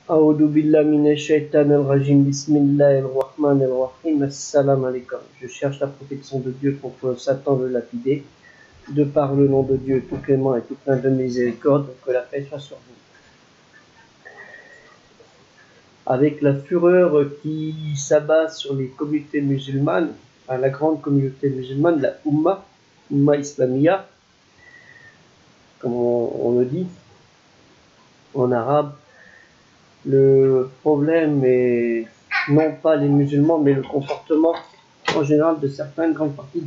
A'udhu billahi minash shaitanir rajim. Bismillahir rahmanir rahim. Assalamu alaikum. Je cherche la protection de Dieu contre Satan le lapidé. De par le nom de Dieu tout clément et tout plein de miséricorde, que la paix soit sur vous. Avec la fureur qui s'abat sur les communautés musulmanes, la grande communauté musulmane, la Umma Islamia, comme on le dit en arabe, le problème est non pas les musulmans, mais le comportement en général de certaines grandes parties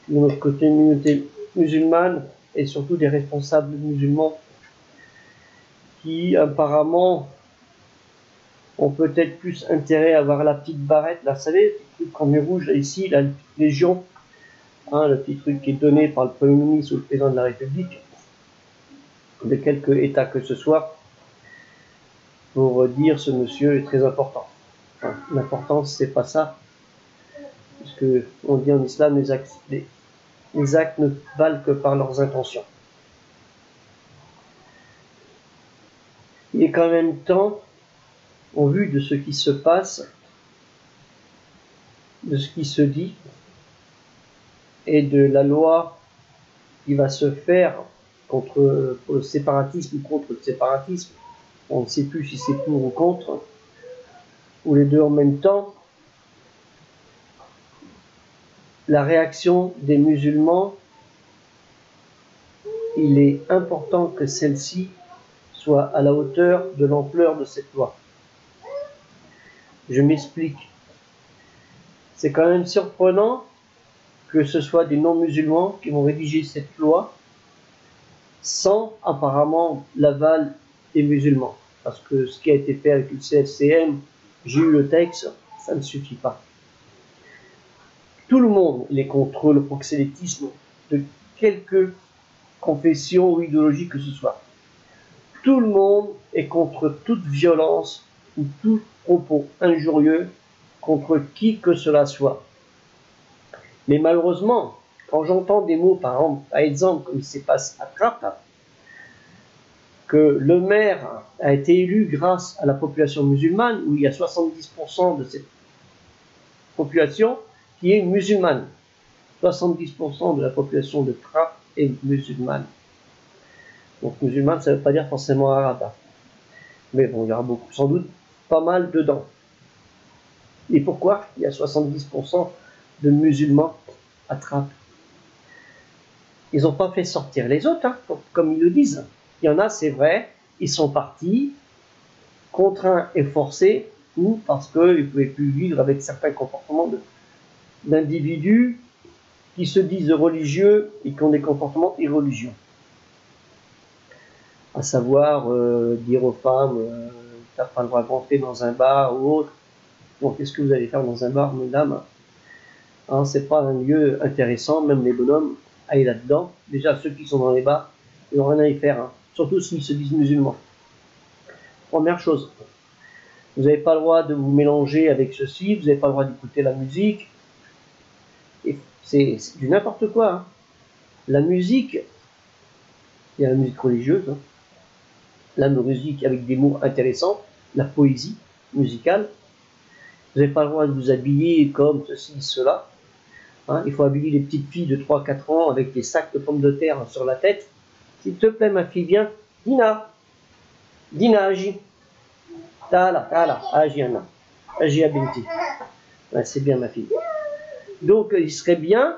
de notre communauté musulmane et surtout des responsables musulmans qui apparemment ont peut-être plus intérêt à avoir la petite barrette, là, vous savez, le truc en rouge, là, ici, la Légion, le petit truc qui est donné par le Premier ministre ou le Président de la République, de quelque État que ce soit, pour dire ce monsieur est très important. Enfin, l'importance, c'est pas ça, parce que on dit en islam, les actes ne valent que par leurs intentions. Il est quand même temps, au vu de ce qui se passe, de ce qui se dit, et de la loi qui va se faire pour le séparatisme ou contre le séparatisme, on ne sait plus si c'est pour ou contre, ou les deux en même temps, la réaction des musulmans, il est important que celle-ci soit à la hauteur de l'ampleur de cette loi. Je m'explique. C'est quand même surprenant que ce soit des non-musulmans qui vont rédiger cette loi sans apparemment l'aval des musulmans. Parce que ce qui a été fait avec le CFCM, j'ai eu le texte, ça ne suffit pas. Tout le monde est contre le proxénétisme de quelque confession ou idéologie que ce soit. Tout le monde est contre toute violence ou tout propos injurieux contre qui que cela soit. Mais malheureusement, quand j'entends des mots, par exemple, comme il s'est passé à Trappes, que le maire a été élu grâce à la population musulmane, où il y a 70% de cette population qui est musulmane. 70% de la population de Trappes est musulmane. Donc musulmane, ça ne veut pas dire forcément arabe. Mais bon, il y aura beaucoup, sans doute pas mal dedans. Et pourquoi il y a 70% de musulmans à Trappes? Ils n'ont pas fait sortir les autres, comme ils le disent. Il y en a, c'est vrai, ils sont partis, contraints et forcés, ou parce qu'ils ne pouvaient plus vivre avec certains comportements d'individus qui se disent religieux et qui ont des comportements irreligieux. À savoir, dire aux femmes, tu n'as pas le droit d'entrer dans un bar ou autre. Bon, qu'est-ce que vous allez faire dans un bar, mesdames? C'est pas un lieu intéressant, même les bonhommes aillent là-dedans. Déjà, ceux qui sont dans les bars, ils n'ont rien à y faire, surtout s'ils se disent musulmans. Première chose, vous n'avez pas le droit de vous mélanger avec ceci, vous n'avez pas le droit d'écouter la musique. Et c'est du n'importe quoi. La musique, il y a la musique religieuse, la musique avec des mots intéressants, la poésie musicale. Vous n'avez pas le droit de vous habiller comme ceci, cela. Il faut habiller les petites filles de 3-4 ans avec des sacs de pommes de terre sur la tête. S'il te plaît, ma fille, viens. Dina, agi. Tala, agi, Anna. Agi, Abinti. C'est bien, ma fille. Donc, il serait bien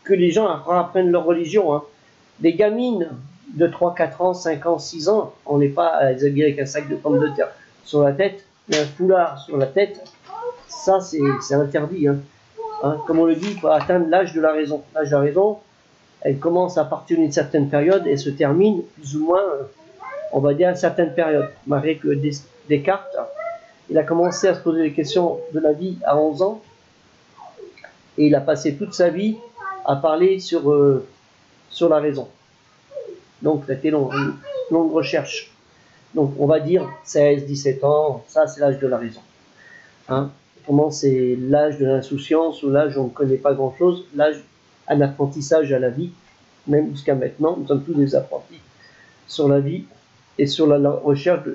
que les gens apprennent leur religion. Des gamines de 3-4 ans, 5 ans, 6 ans, on n'est pas à les habiller avec un sac de pommes de terre sur la tête, mais un foulard sur la tête. Ça, c'est interdit. Comme on le dit, il faut atteindre l'âge de la raison. L'âge de la raison, elle commence à partir d'une certaine période et se termine plus ou moins, on va dire, à une certaine période. Malgré que Descartes, il a commencé à se poser les questions de la vie à 11 ans et il a passé toute sa vie à parler sur la raison. Donc, c'était une longue recherche. Donc, on va dire 16, 17 ans, ça c'est l'âge de la raison. Comment c'est l'âge de l'insouciance ou l'âge où on ne connaît pas grand-chose, l'âge un apprentissage à la vie, même jusqu'à maintenant, nous sommes tous des apprentis sur la vie, et sur la recherche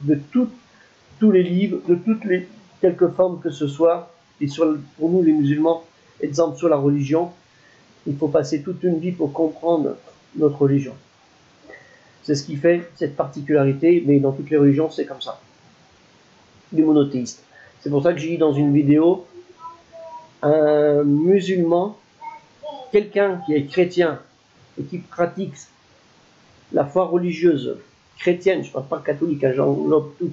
de tous les livres, de toutes les quelques formes que ce soit, et pour nous les musulmans, exemple sur la religion, il faut passer toute une vie pour comprendre notre religion. C'est ce qui fait cette particularité, mais dans toutes les religions c'est comme ça, les monothéistes. C'est pour ça que j'ai dit dans une vidéo, un musulman, quelqu'un qui est chrétien et qui pratique la foi religieuse chrétienne, je ne parle pas catholique, hein, j'englobe tout,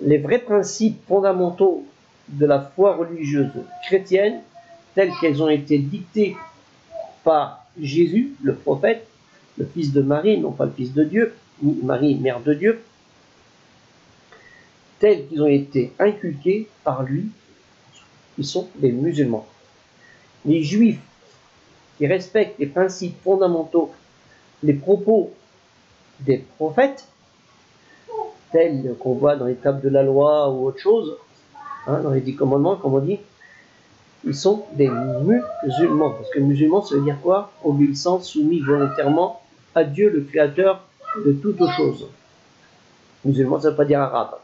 les vrais principes fondamentaux de la foi religieuse chrétienne, telles qu'elles ont été dictées par Jésus, le prophète, le fils de Marie, non pas le fils de Dieu, ni Marie, mère de Dieu, tels qu'ils ont été inculqués par lui, ils sont des musulmans. Les juifs qui respectent les principes fondamentaux, les propos des prophètes, tels qu'on voit dans les tables de la loi ou autre chose, hein, dans les 10 commandements, comme on dit, ils sont des musulmans. Parce que musulman, ça veut dire quoi? Obéissant, soumis volontairement à Dieu, le créateur de toutes choses. Musulman, ça ne veut pas dire arabe.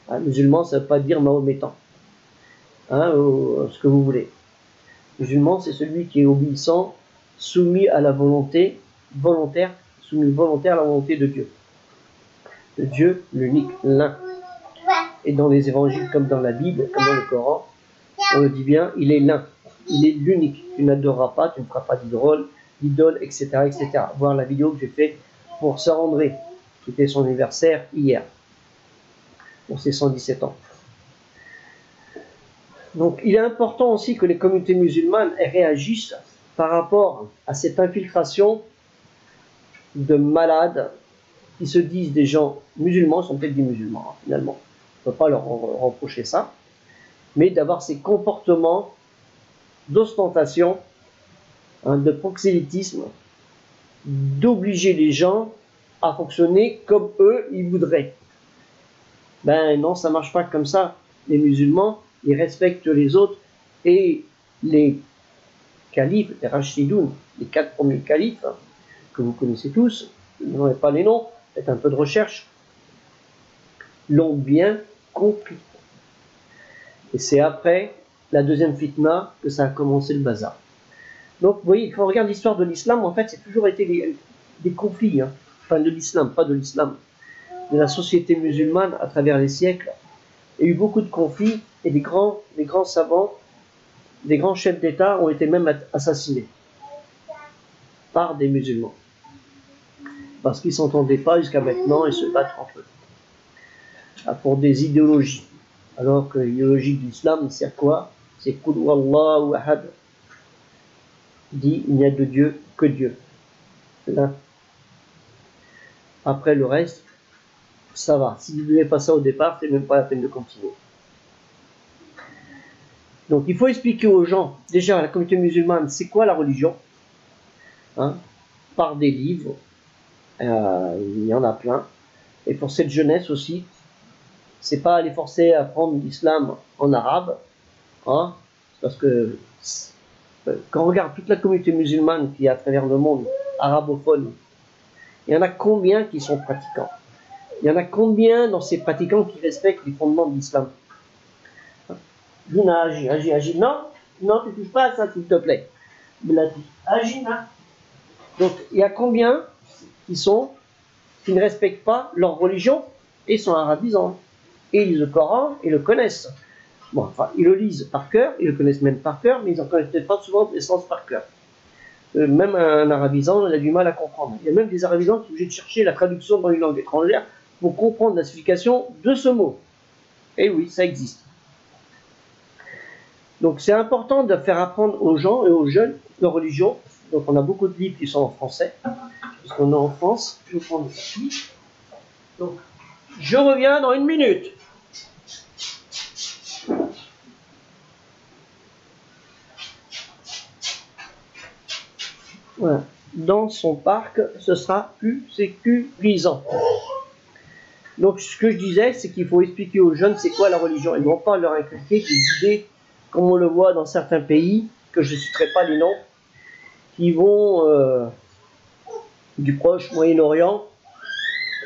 Hein, musulman, ça ne veut pas dire mahométan. Hein, ou ce que vous voulez. Musulman, c'est celui qui est obéissant, soumis à la volonté volontaire, soumis volontaire à la volonté de Dieu. De Dieu, l'unique, l'un. Et dans les évangiles, comme dans la Bible, comme dans le Coran, on le dit bien, il est l'un, il est l'unique. Tu n'adoreras pas, tu ne feras pas d'idole, etc., etc. Voir la vidéo que j'ai faite pour Sœur André, qui était son anniversaire hier, pour ses 117 ans. Donc il est important aussi que les communautés musulmanes réagissent par rapport à cette infiltration de malades qui se disent des gens musulmans, sont peut-être des musulmans, hein, finalement. On ne peut pas leur reprocher ça, mais d'avoir ces comportements d'ostentation, hein, de proxélytisme, d'obliger les gens à fonctionner comme eux, ils voudraient. Ben non, ça ne marche pas comme ça. Les musulmans, ils respectent les autres, et les califes, les Rachidoun, les 4 premiers califes, hein, que vous connaissez tous, je ne donnerai pas les noms, faites un peu de recherche, l'ont bien compris. Et c'est après la deuxième fitna que ça a commencé le bazar. Donc, vous voyez, quand on regarde l'histoire de l'islam, en fait, c'est toujours été des conflits, hein. Enfin de l'islam, pas de l'islam, de la société musulmane à travers les siècles. Il y a eu beaucoup de conflits, et des grands savants, des grands chefs d'État ont été même assassinés par des musulmans. Parce qu'ils ne s'entendaient pas jusqu'à maintenant et se battent entre eux. Pour des idéologies. Alors que l'idéologie de l'islam, c'est quoi? C'est Qul Wallahu Ahad. Dit, il n'y a de Dieu que Dieu. L'un. Après le reste, ça va. Si vous ne voulez pas ça au départ, c'est même pas la peine de continuer. Donc il faut expliquer aux gens, déjà à la communauté musulmane, c'est quoi la religion, hein, par des livres, il y en a plein. Et pour cette jeunesse aussi, c'est pas les forcer à prendre l'islam en arabe, hein, parce que quand on regarde toute la communauté musulmane qui est à travers le monde arabophone, il y en a combien qui sont pratiquants? Il y en a combien dans ces pratiquants qui respectent les fondements de l'islam? Dina, agis. Non, tu touches pas à ça, s'il te plaît. Agina. Donc, il y a combien qui ne respectent pas leur religion et sont arabisants? Et ils lisent le Coran et le connaissent. Bon, enfin, ils le lisent par cœur, ils le connaissent même par cœur, mais ils n'en connaissent peut-être pas souvent les sens par cœur. Même un arabisant, il a du mal à comprendre. Il y a même des arabisants qui sont obligés de chercher la traduction dans une langue étrangère pour comprendre la signification de ce mot. Et oui, ça existe. Donc c'est important de faire apprendre aux gens et aux jeunes leur religion. Donc on a beaucoup de livres qui sont en français, puisqu'on est en France. Je vais prendre ça. Donc je reviens dans 1 minute. Voilà. Dans son parc, ce sera plus sécurisant. Donc ce que je disais, c'est qu'il faut expliquer aux jeunes c'est quoi la religion, et non pas leur inculquer des idées, comme on le voit dans certains pays, que je ne citerai pas les noms, qui vont du Proche, Moyen-Orient,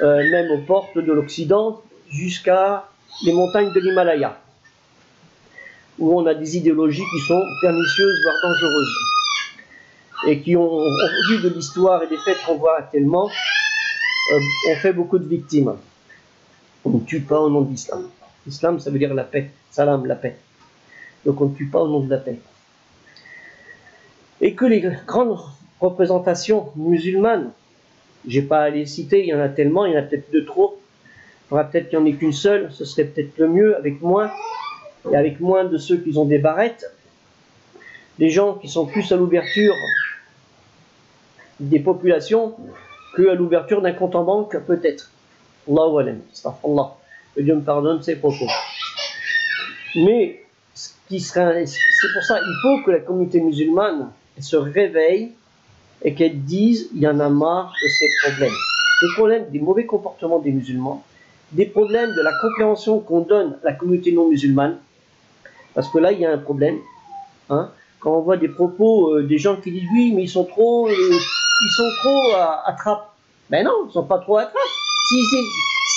même aux portes de l'Occident, jusqu'à les montagnes de l'Himalaya, où on a des idéologies qui sont pernicieuses, voire dangereuses, et qui ont, au vu de l'histoire et des faits qu'on voit actuellement, ont fait beaucoup de victimes. On ne tue pas au nom de l'islam. L'islam, ça veut dire la paix. Salam, la paix. Donc on ne tue pas au nom de la paix. Et que les grandes représentations musulmanes, j'ai pas à les citer, il y en a tellement, il y en a peut-être de trop. Il faudra peut-être qu'il n'y en ait qu'une seule, ce serait peut-être le mieux, avec moins, et avec moins de ceux qui ont des barrettes. Des gens qui sont plus à l'ouverture des populations qu'à l'ouverture d'un compte en banque, peut-être. Allahu alam, astaghfirullah. Que Dieu me pardonne ses propos. Mais c'est pour ça il faut que la communauté musulmane se réveille et qu'elle dise il y en a marre de ces problèmes. Des problèmes des mauvais comportements des musulmans, des problèmes de la compréhension qu'on donne à la communauté non musulmane, parce que là il y a un problème. Hein, quand on voit des propos des gens qui disent oui mais ils sont trop à Trappes. Ben non, ils ne sont pas trop à Trappes.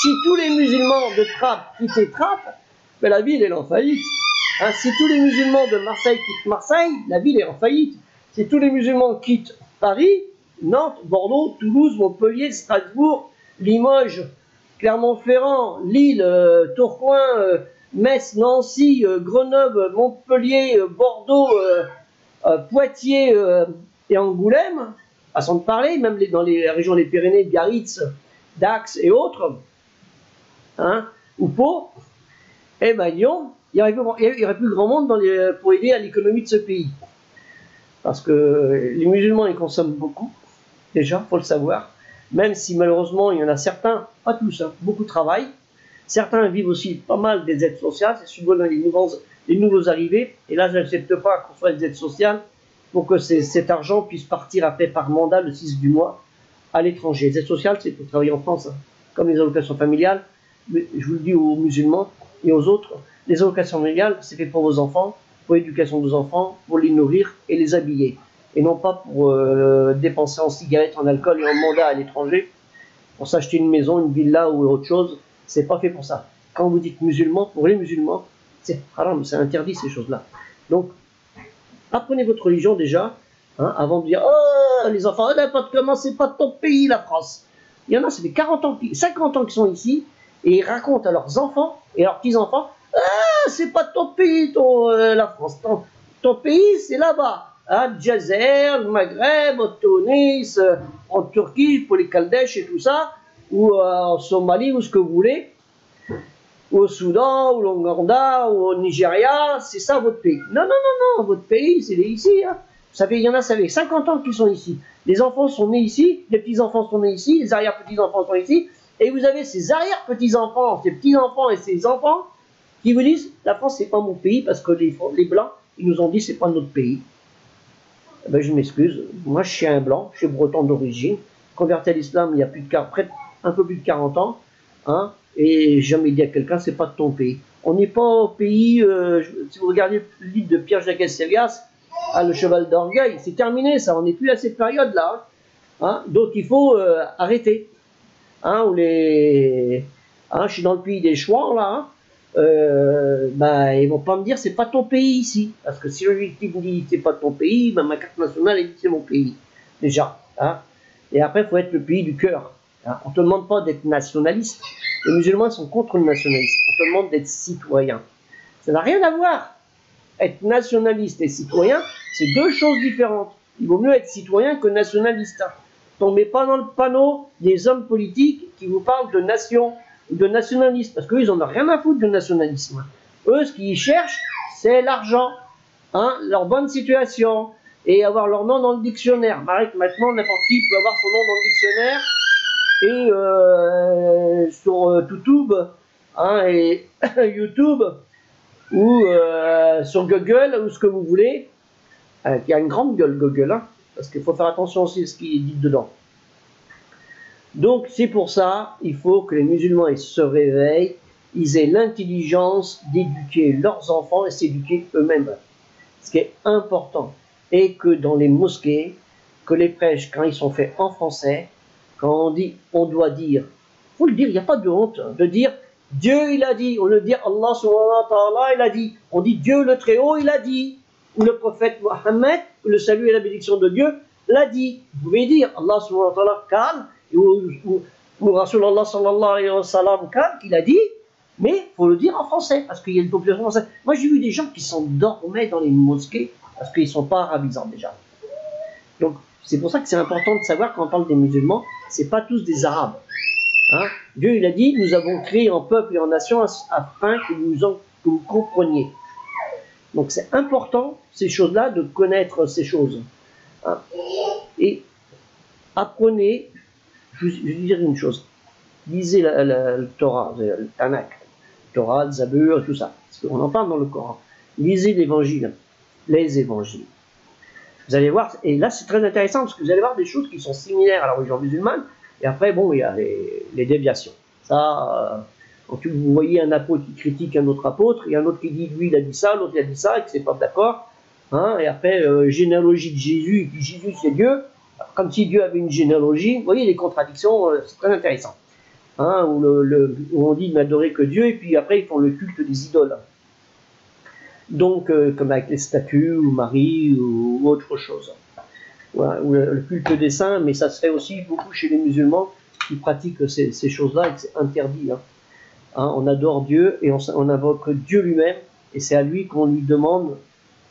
Si tous les musulmans de Trappes quittaient Trappes, ben la ville est en faillite. Hein, si tous les musulmans de Marseille quittent Marseille, la ville est en faillite. Si tous les musulmans quittent Paris, Nantes, Bordeaux, Toulouse, Montpellier, Strasbourg, Limoges, Clermont-Ferrand, Lille, Tourcoing, Metz, Nancy, Grenoble, Montpellier, Bordeaux, Poitiers et Angoulême, façon de parler, même dans les régions des Pyrénées, Biarritz, Dax et autres, hein, ou Pau, eh ben Lyon, il n'y aurait plus grand monde pour aider à l'économie de ce pays. Parce que les musulmans, ils consomment beaucoup, déjà, il faut le savoir, même si malheureusement, il y en a certains, pas tous, hein, beaucoup travaillent. Certains vivent aussi pas mal des aides sociales, c'est souvent les nouveaux arrivés, et là, je n'accepte pas qu'on soit des aides sociales pour que cet argent puisse partir après par mandat le 6 du mois à l'étranger. Les aides sociales, c'est pour travailler en France, hein, comme les allocations familiales. Mais je vous le dis aux musulmans et aux autres, les allocations familiales, c'est fait pour vos enfants, pour l'éducation de vos enfants, pour les nourrir et les habiller. Et non pas pour dépenser en cigarettes, en alcool et en mandat à l'étranger, pour s'acheter une maison, une villa ou autre chose. C'est pas fait pour ça. Quand vous dites musulman, pour les musulmans, c'est haram, c'est interdit ces choses-là. Donc, apprenez votre religion déjà, hein, avant de dire « Oh, les enfants, n'importe comment, c'est pas ton pays, la France ». Il y en a, ça fait 40 ans, 50 ans qu'ils sont ici, et ils racontent à leurs enfants et à leurs petits-enfants « Ah, c'est pas ton pays, la France, ton pays, c'est là-bas. Hein, Djazer, le Maghreb, au Tunis, en Turquie, pour les Kaldèches et tout ça, ou en Somalie, ou ce que vous voulez, ou au Soudan, ou au Ouganda, ou au Nigeria, c'est ça votre pays. Non, non, non, non, votre pays, c'est ici. Hein. Il y en a, ça fait 50 ans qu'ils sont ici. Les enfants sont nés ici, les petits-enfants sont nés ici, les arrière-petits-enfants sont ici, et vous avez ces arrière-petits-enfants, ces petits-enfants et ces enfants qui vous disent « La France, c'est pas mon pays, parce que les Blancs, ils nous ont dit c'est pas notre pays. » Ben, je m'excuse, moi je suis un Blanc, je suis breton d'origine, converti à l'islam il y a un peu plus de 40 ans, hein, et j'ai jamais dit à quelqu'un c'est pas de ton pays. On n'est pas au pays, si vous regardez le livre de Pierre-Jacques Sellias, le cheval d'orgueil, c'est terminé ça, on n'est plus à cette période-là. Hein, donc il faut arrêter. Hein, je suis dans le pays des Chouans là, ben, ils vont pas me dire c'est pas ton pays ici, parce que si l'objectif me dit c'est pas ton pays, ben, ma carte nationale elle dit c'est mon pays, déjà. Hein. Et après il faut être le pays du cœur. Hein. On ne te demande pas d'être nationaliste, les musulmans sont contre le nationalisme, on te demande d'être citoyen. Ça n'a rien à voir. Être nationaliste et citoyen, c'est deux choses différentes. Il vaut mieux être citoyen que nationaliste. Hein. Tombez pas dans le panneau des hommes politiques qui vous parlent de nation, de nationalisme, parce qu'eux, ils n'en ont rien à foutre du nationalisme. Eux, ce qu'ils cherchent, c'est l'argent, hein, leur bonne situation, et avoir leur nom dans le dictionnaire. Maintenant, n'importe qui peut avoir son nom dans le dictionnaire, et sur YouTube, hein, et YouTube, ou sur Google, ou ce que vous voulez, qui a une grande gueule, Google, hein, parce qu'il faut faire attention aussi à ce qui est dit dedans. Donc c'est pour ça, il faut que les musulmans ils se réveillent, ils aient l'intelligence d'éduquer leurs enfants et s'éduquer eux-mêmes. Ce qui est important. Et que dans les mosquées, que les prêches, quand ils sont faits en français, Quand on dit on doit dire, il faut le dire, il n'y a pas de honte de dire Dieu il a dit, on le dit Allah subhanahu wa ta'ala il a dit, on dit Dieu le Très-Haut il a dit, ou le prophète Mohammed, le salut et la bénédiction de Dieu l'a dit. Vous pouvez dire Allah subhanahu wa ta'ala calme, ou Rasulallah sallallahu alayhi wa sallam calme, qu'il a dit, mais il faut le dire en français, parce qu'il y a une population française. Moi j'ai vu des gens qui s'endormaient dans les mosquées, parce qu'ils ne sont pas arabisants déjà. Donc c'est pour ça que c'est important de savoir quand on parle des musulmans, c'est pas tous des arabes. Hein? Dieu il a dit, nous avons créé en peuple et en nation afin que vous compreniez. Donc c'est important, ces choses-là, de connaître ces choses. Hein? Et apprenez, je vais vous dire une chose, lisez le Torah, le Tanakh, le Torah, le Zabur et tout ça, parce qu'on en parle dans le Coran. Lisez l'évangile, les évangiles. Vous allez voir, et là c'est très intéressant, parce que vous allez voir des choses qui sont similaires à la religion musulmane, et après, bon, il y a les déviations. Ça, quand vous voyez un apôtre qui critique un autre apôtre, et un autre qui dit, lui, il a dit ça, l'autre, il a dit ça, et que c'est pas d'accord. Hein, et après, généalogie de Jésus, et puis Jésus, c'est Dieu. Comme si Dieu avait une généalogie. Vous voyez les contradictions, c'est très intéressant. Hein, où on dit n'adorer que Dieu, et puis après, ils font le culte des idoles. Donc, comme avec les statues, ou Marie, ou autre chose. Voilà, ou le culte des saints, mais ça se fait aussi beaucoup chez les musulmans qui pratiquent ces choses-là et que c'est interdit. Hein. Hein, on adore Dieu et on invoque Dieu lui-même et c'est à lui qu'on lui demande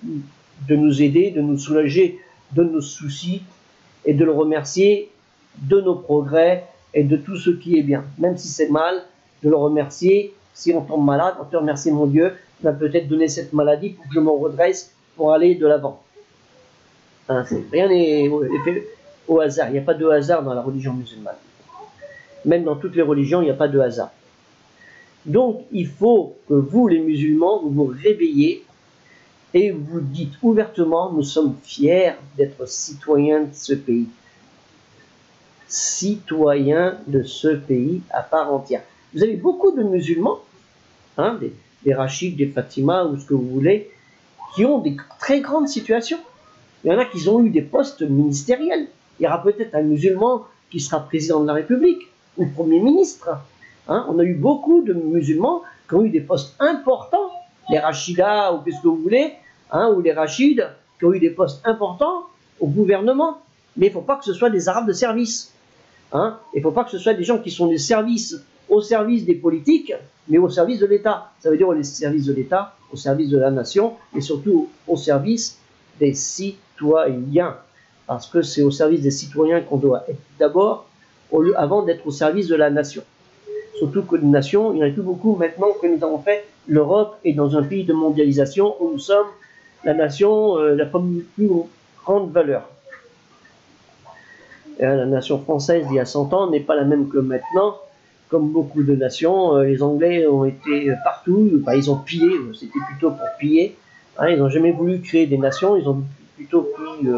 de nous aider, de nous soulager de nos soucis et de le remercier de nos progrès et de tout ce qui est bien. Même si c'est mal, de le remercier. Si on tombe malade, on te remercie mon Dieu, il m'a peut-être donné cette maladie pour que je me redresse pour aller de l'avant. Hein, rien n'est fait au hasard. Il n'y a pas de hasard dans la religion musulmane. Même dans toutes les religions, il n'y a pas de hasard. Donc, il faut que vous, les musulmans, vous vous réveillez et vous dites ouvertement, nous sommes fiers d'être citoyens de ce pays. Citoyens de ce pays à part entière. Vous avez beaucoup de musulmans, hein, des Rachid, des Fatima, ou ce que vous voulez, qui ont des très grandes situations. Il y en a qui ont eu des postes ministériels. Il y aura peut-être un musulman qui sera président de la République ou Premier ministre. Hein, on a eu beaucoup de musulmans qui ont eu des postes importants. Les Rachidas, ou qu'est-ce que vous voulez, hein, ou les Rachides, qui ont eu des postes importants au gouvernement. Mais il ne faut pas que ce soit des arabes de service. Hein, il ne faut pas que ce soit des gens qui sont des services au service des politiques, mais au service de l'État. Ça veut dire au service de l'État, au service de la nation, et surtout au service des citoyens, parce que c'est au service des citoyens qu'on doit être d'abord, avant d'être au service de la nation. Surtout que les nations, il n'y en a plus beaucoup maintenant que nous avons fait. L'Europe est dans un pays de mondialisation où nous sommes la nation la plus grande valeur. Et la nation française d'il y a 100 ans n'est pas la même que maintenant. Comme beaucoup de nations, les Anglais ont été partout, enfin, ils ont pillé, c'était plutôt pour piller. Hein, ils n'ont jamais voulu créer des nations, ils ont plutôt pris,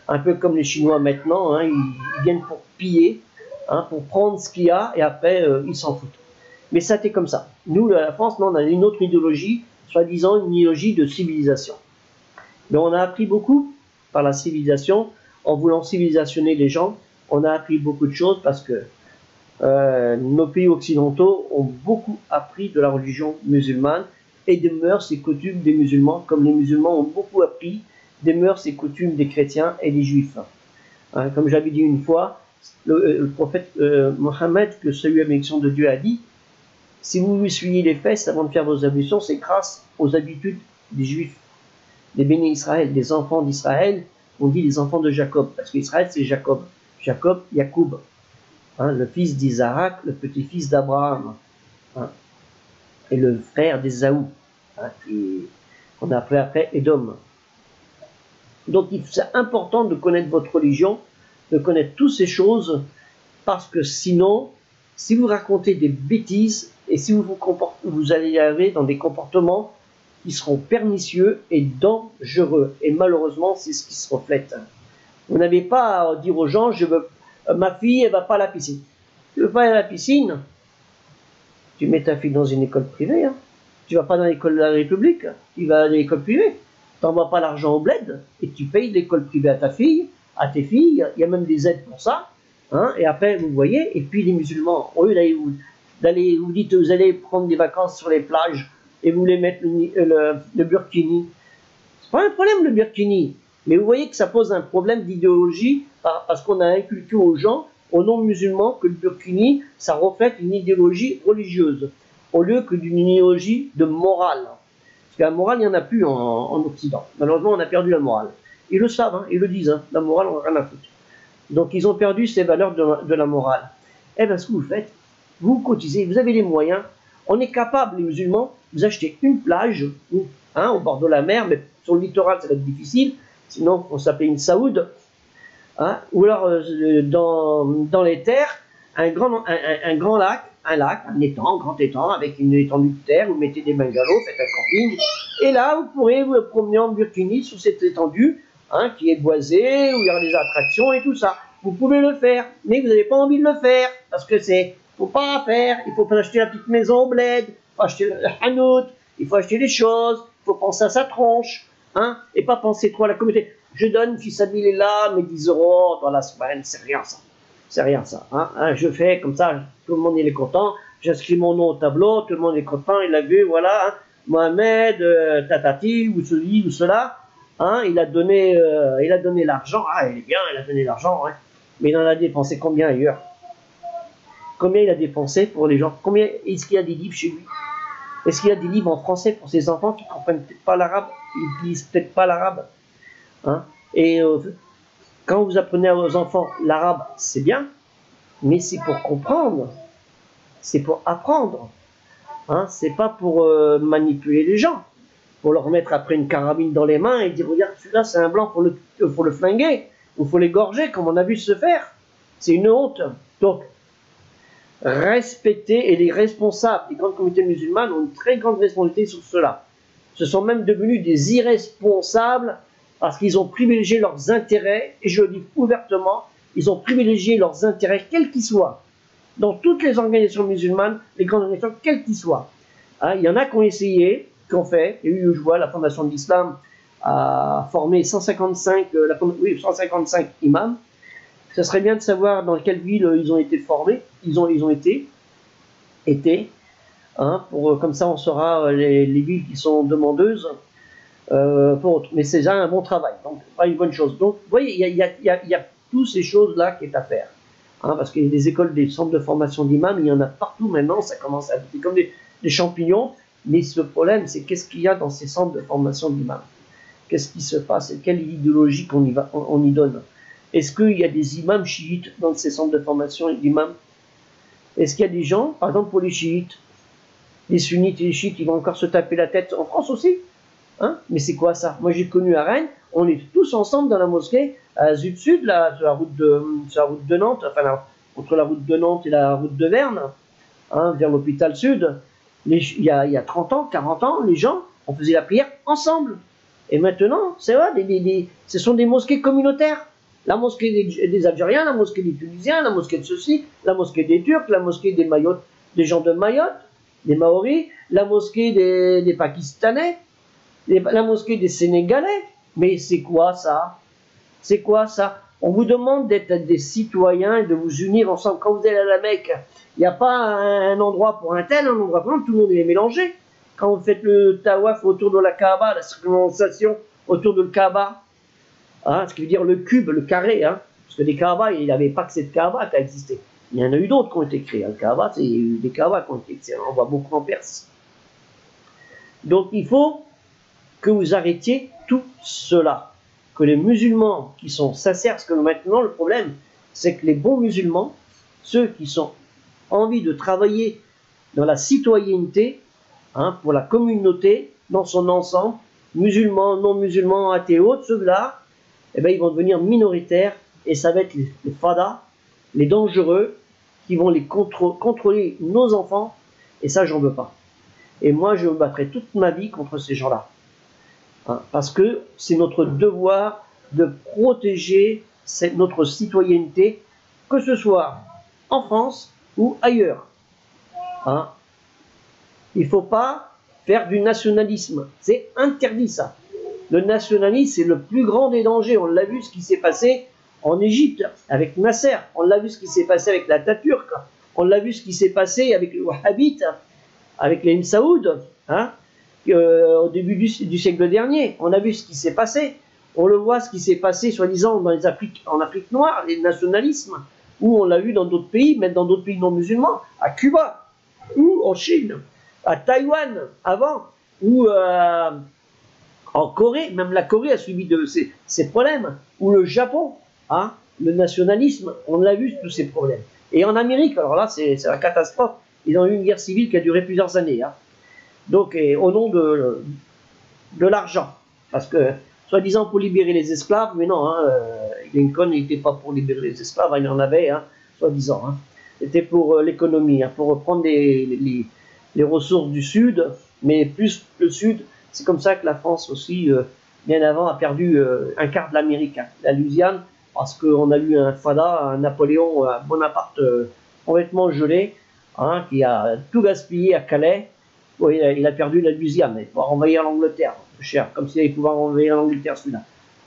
un peu comme les Chinois maintenant, hein, ils viennent pour piller, hein, pour prendre ce qu'il y a, et après, ils s'en foutent. Mais ça a été comme ça. Nous, la France, non, on a une autre idéologie, soi-disant une idéologie de civilisation. Mais on a appris beaucoup par la civilisation, en voulant civilisationner les gens, on a appris beaucoup de choses parce que nos pays occidentaux ont beaucoup appris de la religion musulmane et des mœurs et coutumes des musulmans, comme les musulmans ont beaucoup appris des mœurs et coutumes des chrétiens et des juifs. Hein, comme j'avais dit une fois, le prophète Mohammed, que salut et bénédiction de Dieu, a dit, si vous essuyez les fesses avant de faire vos ablutions, c'est grâce aux habitudes des juifs, des bénis Israël, des enfants d'Israël. On dit les enfants de Jacob, parce qu'Israël c'est Jacob. Jacob, Yacoub. Hein, le fils d'Isaac, le petit-fils d'Abraham, hein, et le frère d'Ésaü, hein, qu'on a appelé après Édom. Donc c'est important de connaître votre religion, de connaître toutes ces choses, parce que sinon, si vous racontez des bêtises, et si vous allez arriver dans des comportements qui seront pernicieux et dangereux, et malheureusement c'est ce qui se reflète. Vous n'avez pas à dire aux gens, ma fille, elle ne va pas à la piscine. Tu ne veux pas aller à la piscine? Tu mets ta fille dans une école privée. Hein. Tu ne vas pas dans l'école de la République. Tu vas à l'école privée. Tu n'envoies pas l'argent au bled et tu payes l'école privée à ta fille, à tes filles. Il y a même des aides pour ça. Hein, et après, vous voyez, et puis les musulmans, au lieu d'aller, vous dites, vous allez prendre des vacances sur les plages et vous voulez mettre le burkini. C'est pas un problème le burkini, mais vous voyez que ça pose un problème d'idéologie parce qu'on a inculqué aux gens, aux non-musulmans, que le burkini, ça reflète une idéologie religieuse, au lieu que d'une idéologie de morale. Parce que la morale, il n'y en a plus en Occident. Malheureusement, on a perdu la morale. Ils le savent, hein, ils le disent, hein, la morale, on n'a rien à foutre. Donc ils ont perdu ces valeurs de la morale. Eh bien, ce que vous faites, vous cotisez, vous avez les moyens. On est capable, les musulmans, vous achetez une plage, hein, au bord de la mer, mais sur le littoral, ça va être difficile. Sinon, on s'appelle une saoud. Hein, ou alors, dans les terres, un grand lac, un étang, un grand étang, avec une étendue de terre, vous mettez des bungalows, faites un camping. Et là, vous pourrez vous promener en burkini sur cette étendue, hein, qui est boisée, où il y aura des attractions et tout ça. Vous pouvez le faire, mais vous n'avez pas envie de le faire, parce que faut pas faire, il faut pas acheter la petite maison au bled, il faut acheter le hanout, il faut acheter des choses, il faut penser à sa tronche, hein, et pas penser trop à la communauté. Je donne, fils là, mes 10 € dans la semaine, c'est rien ça. C'est rien ça. Hein, je fais comme ça, tout le monde il est content, j'inscris mon nom au tableau, tout le monde est content, il a vu, voilà, hein, Mohamed, Tatati, ou celui ou cela, hein, il a donné l'argent, ah il est bien, il a donné l'argent, hein, mais il en a dépensé combien ailleurs? Combien il a dépensé pour les gens? Combien est-ce qu'il y a des livres chez lui? Est-ce qu'il y a des livres en français pour ces enfants qui ne comprennent peut-être pas l'arabe? Ils ne lisent peut-être pas l'arabe, hein, et quand vous apprenez aux enfants l'arabe, c'est bien, mais c'est pour comprendre, c'est pour apprendre, hein, c'est pas pour manipuler les gens, pour leur mettre après une carabine dans les mains et dire regarde celui-là c'est un blanc, faut le flinguer, ou faut l'égorger comme on a vu se faire. C'est une honte. Donc, respecter, et les responsables des grandes communautés musulmanes ont une très grande responsabilité sur cela. Ce sont même devenus des irresponsables parce qu'ils ont privilégié leurs intérêts, et je le dis ouvertement, ils ont privilégié leurs intérêts, quels qu'ils soient, dans toutes les organisations musulmanes, les grandes organisations, quelles qu'ils soient. Hein, il y en a qui ont essayé, qui ont fait, il y a eu, je vois, la Fondation de l'Islam a formé 155 imams. Ça serait bien de savoir dans quelle ville ils ont été formés, ils ont été, hein, comme ça on saura les villes qui sont demandeuses. Pour autre. Mais c'est déjà un bon travail, donc pas une bonne chose. Donc, vous voyez, il y a toutes ces choses-là qui est à faire. Hein, parce qu'il y a des écoles, des centres de formation d'imams, il y en a partout maintenant, ça commence à être comme des champignons. Mais ce problème, c'est qu'est-ce qu'il y a dans ces centres de formation d'imams? Qu'est-ce qui se passe? Et quelle idéologie on y donne? Est-ce qu'il y a des imams chiites dans ces centres de formation d'imams? Est-ce qu'il y a des gens, par exemple pour les chiites, les sunnites et les chiites, ils vont encore se taper la tête en France aussi? Hein, mais c'est quoi ça? Moi j'ai connu à Rennes, on est tous ensemble dans la mosquée à Sud, là, sur la route de Nantes, enfin entre la route de Nantes et la route de Verne, hein, vers l'hôpital Sud. Il y a 30 ans, 40 ans, les gens, on faisait la prière ensemble. Et maintenant, c'est vrai, ce sont des mosquées communautaires. La mosquée des Algériens, la mosquée des Tunisiens, la mosquée de ceci, la mosquée des Turcs, la mosquée des Mayotte, des gens de Mayotte, des Maoris, la mosquée des Pakistanais, la mosquée des Sénégalais. Mais c'est quoi ça? C'est quoi ça? On vous demande d'être des citoyens et de vous unir ensemble. Quand vous allez à la Mecque, il n'y a pas un endroit pour un tel, un endroit pour un autre, tout le monde est mélangé. Quand vous faites le tawaf autour de la Kaaba, la circumambulation autour de la Kaaba, hein, ce qui veut dire le cube, le carré, hein, parce que les Kaaba, il n'y avait pas que cette Kaaba qui a existé. Il y en a eu d'autres qui ont été créés. Le Kaaba, c'est des Kaaba qui ont été créés. On voit beaucoup en Perse. Donc il faut que vous arrêtiez tout cela. Que les musulmans qui sont sincères, parce que maintenant le problème, c'est que les bons musulmans, ceux qui ont envie de travailler dans la citoyenneté, hein, pour la communauté, dans son ensemble, musulmans, non musulmans, athées, autres, ceux-là, eh ben, ils vont devenir minoritaires, et ça va être les fadas, les dangereux, qui vont les contrôler nos enfants, et ça, j'en veux pas. Et moi, je me battrai toute ma vie contre ces gens-là. Hein, parce que c'est notre devoir de protéger notre citoyenneté, que ce soit en France ou ailleurs. Hein. Il ne faut pas faire du nationalisme. C'est interdit ça. Le nationalisme, c'est le plus grand des dangers. On l'a vu ce qui s'est passé en Égypte, avec Nasser. On l'a vu ce qui s'est passé avec l'Atatürk. On l'a vu ce qui s'est passé avec les Wahhabites, avec les Saoud, hein, au début du siècle dernier. On a vu ce qui s'est passé. On le voit ce qui s'est passé, soi-disant, en Afrique noire, les nationalismes, ou on l'a vu dans d'autres pays, même dans d'autres pays non musulmans, à Cuba, ou en Chine, à Taïwan, avant, ou en Corée, même la Corée a subi de ces problèmes, ou le Japon, hein, le nationalisme, on a vu tous ces problèmes. Et en Amérique, alors là, c'est la catastrophe, ils ont eu une guerre civile qui a duré plusieurs années, hein. Donc, au nom de l'argent, parce que, soi-disant pour libérer les esclaves, mais non, hein, Lincoln n'était pas pour libérer les esclaves, il en avait, hein, soi-disant, hein. C'était pour l'économie, hein, pour reprendre les ressources du Sud, mais plus le Sud. C'est comme ça que la France aussi, bien avant, a perdu un quart de l'Amérique, hein, la Louisiane, parce qu'on a eu un Fada, un Napoléon, un Bonaparte complètement gelé, hein, qui a tout gaspillé à Calais. Oui, il a perdu la Louisiane, il va envahir l'Angleterre, cher, comme s'il allait pouvoir envahir l'Angleterre celui-là.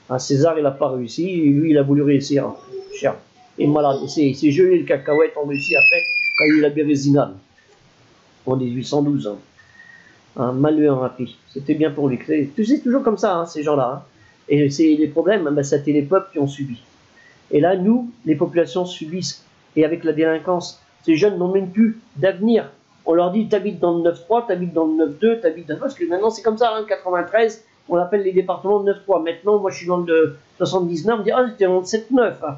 Hein, César, il n'a pas réussi, et lui, il a voulu réussir, hein, cher. Et malade, il s'est gelé le cacahuète en Russie après, quand il y a eu la Bérézinale, en 1812. Hein. Un malheur en Afrique, c'était bien pour lui. Tu sais, toujours comme ça, hein, ces gens-là. Hein. Et les problèmes, ben, c'était les peuples qui ont subi. Et là, nous, les populations subissent. Et avec la délinquance, ces jeunes n'ont même plus d'avenir. On leur dit, t'habites dans le 9-3, t'habites dans le 9-2, t'habites dans... Parce que maintenant, c'est comme ça, hein, 93, on appelle les départements de 9-3. Maintenant, moi, je suis dans le 79, on me dit, ah, c'était dans le 7-9. Hein.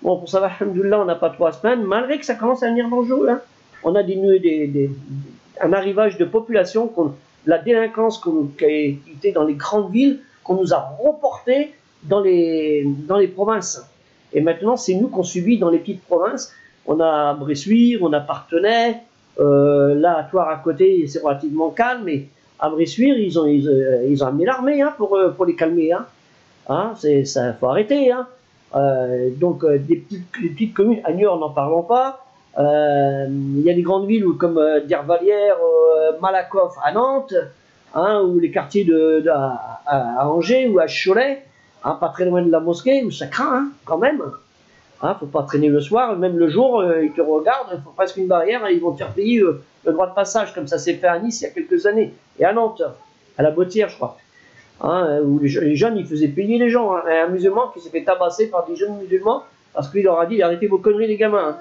Bon, pour ça, alhamdoulilah, on n'a pas 3 semaines, malgré que ça commence à devenir dangereux. Hein. On a un arrivage de population, la délinquance qui était dans les grandes villes, qu'on nous a reporté dans les provinces. Et maintenant, c'est nous qu'on subit dans les petites provinces. On a Bressuire, on a Parthenay, là, à Thouars à côté, c'est relativement calme, mais à Bressuire, ils ont amené l'armée, hein, pour les calmer. Hein, ça, faut arrêter. Hein. Donc, des petites communes, à Niort, n'en parlons pas. Il y a des grandes villes comme Dervalières, Malakoff à Nantes, hein, ou les quartiers à Angers ou à Cholet, hein, pas très loin de la mosquée, où ça craint, hein, quand même. Hein, faut pas traîner le soir, même le jour, ils te regardent, il faut presque une barrière, et ils vont te faire payer le droit de passage, comme ça s'est fait à Nice il y a quelques années, et à Nantes, à la Bottière, je crois. Hein, où les jeunes, ils faisaient payer les gens. Hein. Un musulman qui s'est fait tabasser par des jeunes musulmans, parce qu'il leur a dit, arrêtez vos conneries les gamins. Hein.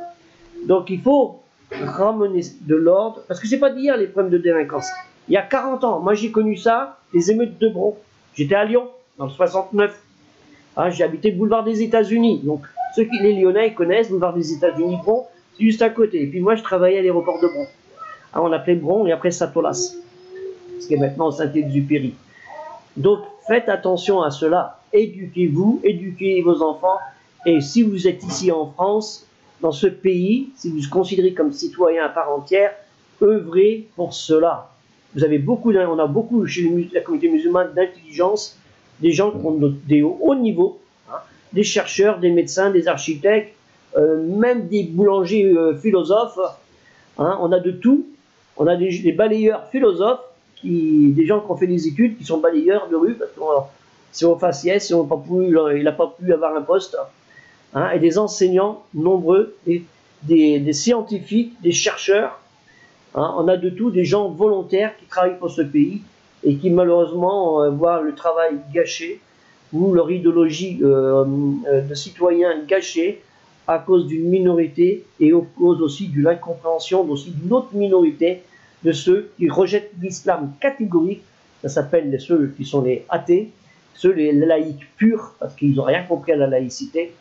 Donc il faut ramener de l'ordre, parce que c'est pas d'hier les problèmes de délinquance. Il y a 40 ans, moi j'ai connu ça, les émeutes de Bron. J'étais à Lyon, dans le 69. Hein, j'ai habité le boulevard des États-Unis. Donc ceux qui les Lyonnais connaissent, le boulevard des États-Unis, Bron, c'est juste à côté. Et puis moi je travaillais à l'aéroport de Bron. Hein, on appelait Bron et après Satolas, ce qui est maintenant Saint-Exupéry. Donc faites attention à cela. Éduquez-vous, éduquez vos enfants. Et si vous êtes ici en France, dans ce pays, si vous vous considérez comme citoyen à part entière, œuvrez pour cela. On a beaucoup chez la communauté musulmane d'intelligence, des gens qui ont des hauts niveaux, hein, des chercheurs, des médecins, des architectes, même des boulangers philosophes. Hein, on a de tout. On a des balayeurs philosophes, des gens qui ont fait des études, qui sont balayeurs de rue, parce que c'est au faciès, il n'a pas pu avoir un poste. Hein, et des enseignants nombreux, des scientifiques, des chercheurs. Hein, on a de tout, des gens volontaires qui travaillent pour ce pays et qui malheureusement voient le travail gâché ou leur idéologie de citoyens gâchée à cause d'une minorité et à cause aussi de l'incompréhension aussi d'une autre minorité, de ceux qui rejettent l'islam catégorique. Ça s'appelle ceux qui sont les athées, les laïcs purs, parce qu'ils n'ont rien compris à la laïcité.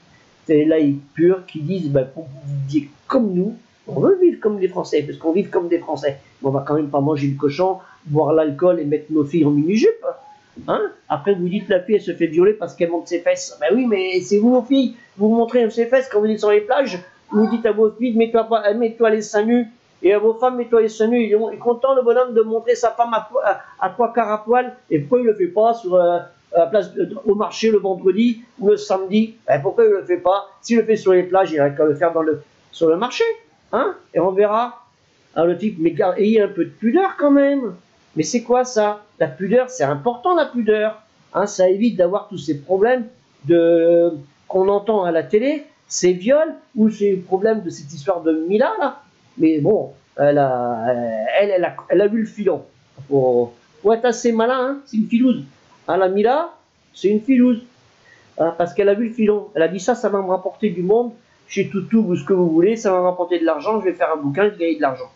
C'est les laïcs purs qui disent, ben, pour que vous viviez comme nous, on veut vivre comme des Français, parce qu'on vit comme des Français, mais on va quand même pas manger le cochon, boire l'alcool et mettre nos filles en mini-jupe. Hein? Après vous dites la fille elle se fait violer parce qu'elle monte ses fesses. Ben oui, mais c'est vous vos filles, vous montrez ses fesses quand vous êtes sur les plages, vous dites à vos filles, mets-toi les seins nus, et à vos femmes, mets-toi les seins nus. Il est content le bonhomme de montrer sa femme à 3 quarts à poil, et pourquoi il le fait pas à la place au marché le vendredi ou le samedi? Ben pourquoi il ne le fait pas? S'il le fait sur les plages, il n'a qu'à le faire sur le marché. Hein? Et on verra. Alors le type, mais ayez un peu de pudeur quand même. Mais c'est quoi ça? La pudeur, c'est important la pudeur. Hein? Ça évite d'avoir tous ces problèmes qu'on entend à la télé, c'est viol ou c'est le problème de cette histoire de Mila là. Mais bon, elle a vu le filon. Faut être assez malin, hein, c'est une filouze. Hein, la Mila, c'est une filouze. Hein, parce qu'elle a vu le filon. Elle a dit ça va me rapporter du monde chez Toutou ou ce que vous voulez, ça va me rapporter de l'argent, je vais faire un bouquin, je vais gagner de l'argent.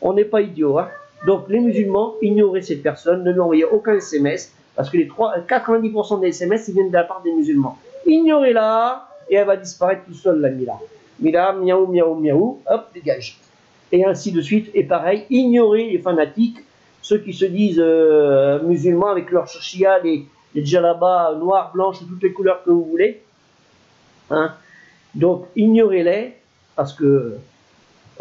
On n'est pas idiots. Hein. Donc les musulmans, ignorez cette personne, ne lui envoyez aucun SMS, parce que 90% des SMS, ils viennent de la part des musulmans. Ignorez-la, et elle va disparaître tout seul, la Mila. Mila, miaou, miaou, miaou, hop, dégage. Et ainsi de suite. Et pareil, ignorez les fanatiques, ceux qui se disent musulmans avec leurs chia, les djellabas noirs, blanches, toutes les couleurs que vous voulez. Hein. Donc, ignorez-les, parce que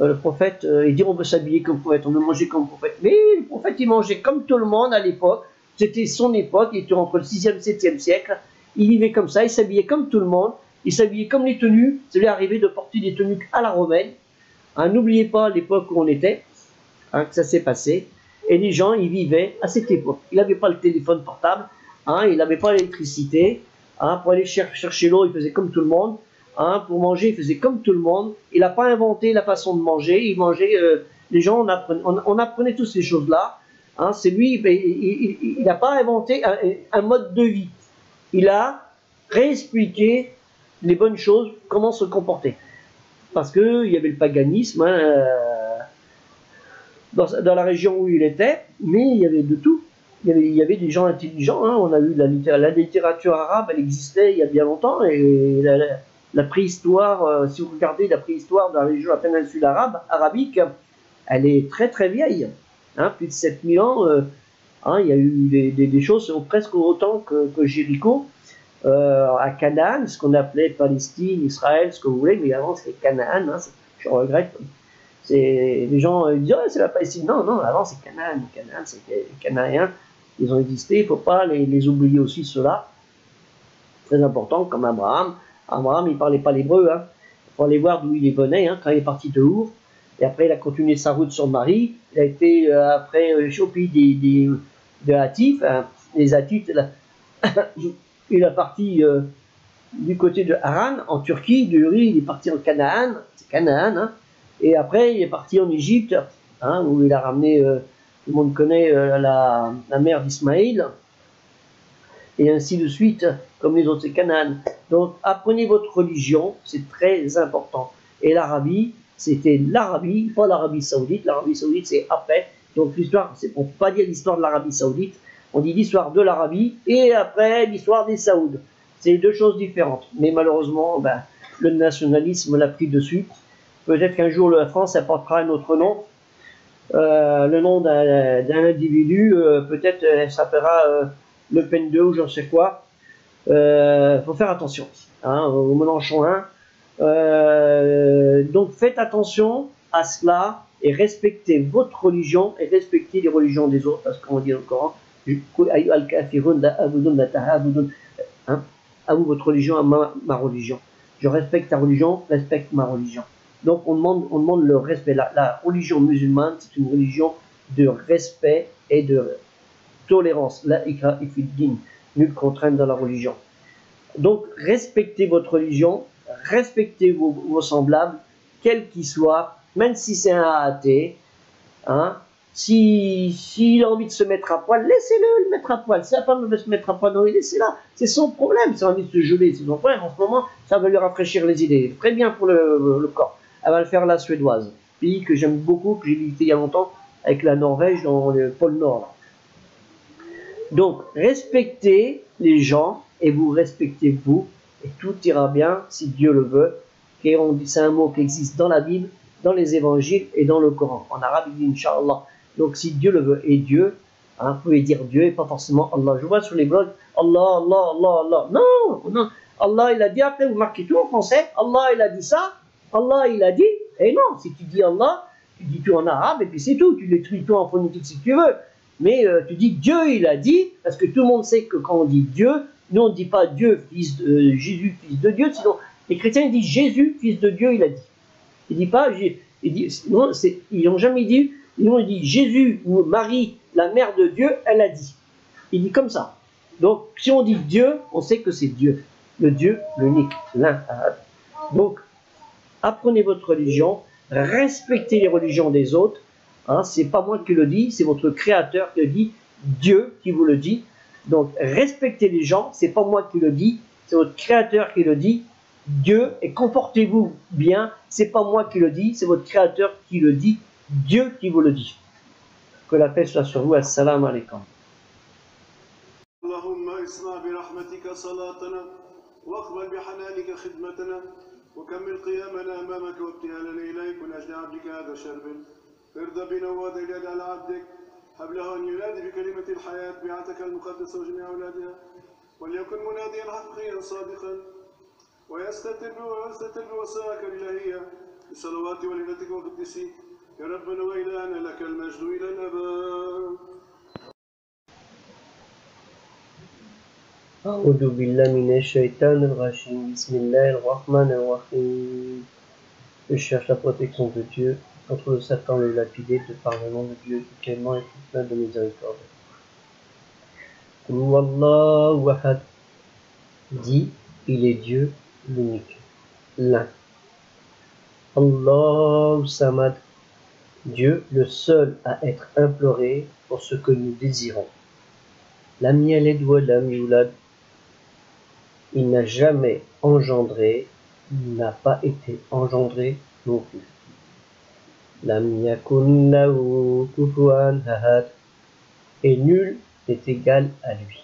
le prophète, il dit on veut s'habiller comme prophète, on veut manger comme prophète. Mais le prophète, il mangeait comme tout le monde à l'époque. C'était son époque, il était entre le 6e et le 7e siècle. Il vivait comme ça, il s'habillait comme tout le monde. Il s'habillait comme les tenues. Ça lui est arrivé de porter des tenues à la romaine. Hein, n'oubliez pas l'époque où on était, hein, que ça s'est passé. Et les gens, ils vivaient à cette époque. Il n'avait pas le téléphone portable, hein, il n'avait pas l'électricité. Hein, pour aller chercher l'eau, il faisait comme tout le monde. Hein, pour manger, il faisait comme tout le monde. Il n'a pas inventé la façon de manger. Il mangeait, les gens, on apprenait toutes ces choses-là. Hein, c'est lui, il n'a pas inventé un mode de vie. Il a réexpliqué les bonnes choses, comment se comporter. Parce qu'il y avait le paganisme hein, dans la région où il était, mais il y avait de tout. Il y avait des gens intelligents. Hein. On a vu la littérature arabe, elle existait il y a bien longtemps, et la préhistoire, si vous regardez la préhistoire de la région de la péninsule arabique, elle est très très vieille. Hein, plus de 7000 ans, hein, il y a eu des choses presque autant que Jéricho, à Canaan, ce qu'on appelait Palestine, Israël, ce que vous voulez, mais avant c'était Canaan, hein, je regrette. Les gens disent oh, c'est la Palestine. Non, non, avant c'est Canaan. Canaan, c'était les Cananéens, ils ont existé, il ne faut pas les oublier aussi, ceux-là. Très important, comme Abraham. Abraham, il ne parlait pas l'hébreu, hein. Il faut aller voir d'où il venait, hein, quand il est parti de Our. Et après, il a continué sa route sur Marie. Il a été après au pays des Hatifs. Hein. Les Hatifs, il est parti du côté de Haran, en Turquie. De Uri, il est parti en Canaan. C'est Canaan. Hein. Et après, il est parti en Égypte, hein, où il a ramené, tout le monde connaît la mère d'Ismaïl. Et ainsi de suite, comme les autres, c'est Canaan. Donc, apprenez votre religion, c'est très important. Et l'Arabie, c'était l'Arabie, pas l'Arabie Saoudite. L'Arabie Saoudite, c'est après. Donc, l'histoire, on ne peut pas dire l'histoire de l'Arabie Saoudite. On dit l'histoire de l'Arabie et après l'histoire des Saouds. C'est deux choses différentes. Mais malheureusement, ben, le nationalisme l'a pris dessus. Peut-être qu'un jour, la France apportera un autre nom. Le nom d'un individu, peut-être elle s'appellera Le Pen 2 ou j'en sais quoi. Faut faire attention. Hein, au Mélenchon 1. Donc faites attention à cela et respectez votre religion et respectez les religions des autres, parce qu'on dit dans le Coran, hein, à vous votre religion, à ma religion. Je respecte ta religion, respecte ma religion. Donc on demande le respect. La religion musulmane, c'est une religion de respect et de tolérance. La ikra fiddin, nulle contrainte dans la religion. Donc respectez votre religion, respectez vos semblables, quels qu'ils soient, même si c'est un athée. Hein, s'il a envie de se mettre à poil, laissez-le le mettre à poil. Si la femme veut se mettre à poil, non, laissez-la. C'est son problème. Si elle a envie de se geler, c'est son problème. En ce moment, ça va lui rafraîchir les idées. Très bien pour le corps. Elle va le faire la Suédoise, pays que j'aime beaucoup, que j'ai visité il y a longtemps avec la Norvège dans le pôle Nord. Donc, respectez les gens et vous respectez vous, et tout ira bien si Dieu le veut. Et on dit, c'est un mot qui existe dans la Bible, dans les évangiles et dans le Coran. En arabe, il dit Inch'Allah. Donc, si Dieu le veut, et Dieu, hein, vous pouvez dire Dieu et pas forcément Allah. Je vois sur les blogs, Allah, Allah, Allah, Allah. Non, non. Allah, il a dit, après vous marquez tout en français, Allah, il a dit ça, Allah, il a dit, et non, si tu dis Allah, tu dis tout en arabe, et puis c'est tout, tu l'écris tout en phonétique si tu veux. Mais tu dis Dieu, il a dit, parce que tout le monde sait que quand on dit Dieu, nous on ne dit pas Dieu, fils de Jésus, fils de Dieu, sinon les chrétiens ils disent Jésus, fils de Dieu, il a dit. Il dit pas, ils n'ont jamais dit, ils ont dit Jésus ou Marie, la mère de Dieu, elle a dit. Il dit comme ça. Donc si on dit Dieu, on sait que c'est Dieu. le Dieu, l'unique, l'un. Donc, apprenez votre religion, respectez les religions des autres. Hein, c'est pas moi qui le dis, c'est votre Créateur qui le dit, Dieu qui vous le dit. Donc, respectez les gens, c'est pas moi qui le dis, c'est votre Créateur qui le dit, Dieu, et comportez-vous bien, c'est pas moi qui le dis, c'est votre Créateur qui le dit, Dieu qui vous le dit. Que la paix soit sur vous. Assalamu alaikum. Allahumma isma bi rahmatika salatana wa aqbal bi hananika khidmatana wa kammil qiyamana amamaka wa ibtihalana ilayk wa najli 'abdika hadha sharbin irda bina wa dil yad 'ala 'abdik hablahu an yunadi bi kalimati al-hayat bi'ataka al-muqaddasa wa jami' awladiha وليكن مناديا حقيقيا صادقا ويستتر بوسائلك الإلهية بصلوات والدتك وقدسيك يا ربنا وإلهنا لك المجد إلى الأبد. أعوذ بالله من الشيطان الرجيم. بسم الله الرحمن الرحيم. Je cherche la protection de Dieu contre le Satan le lapidé, de par le nom de Dieu qui clément et tout plein de miséricorde. Wallahu ahad. Dit, il est Dieu, l'unique, l'un. Allahu samad. Dieu, le seul à être imploré pour ce que nous désirons. Lam yalid wa lam yulad. Il n'a jamais engendré, il n'a pas été engendré non plus. Lam yakun lahu kufuwan ahad. Et nul n'est égal à lui.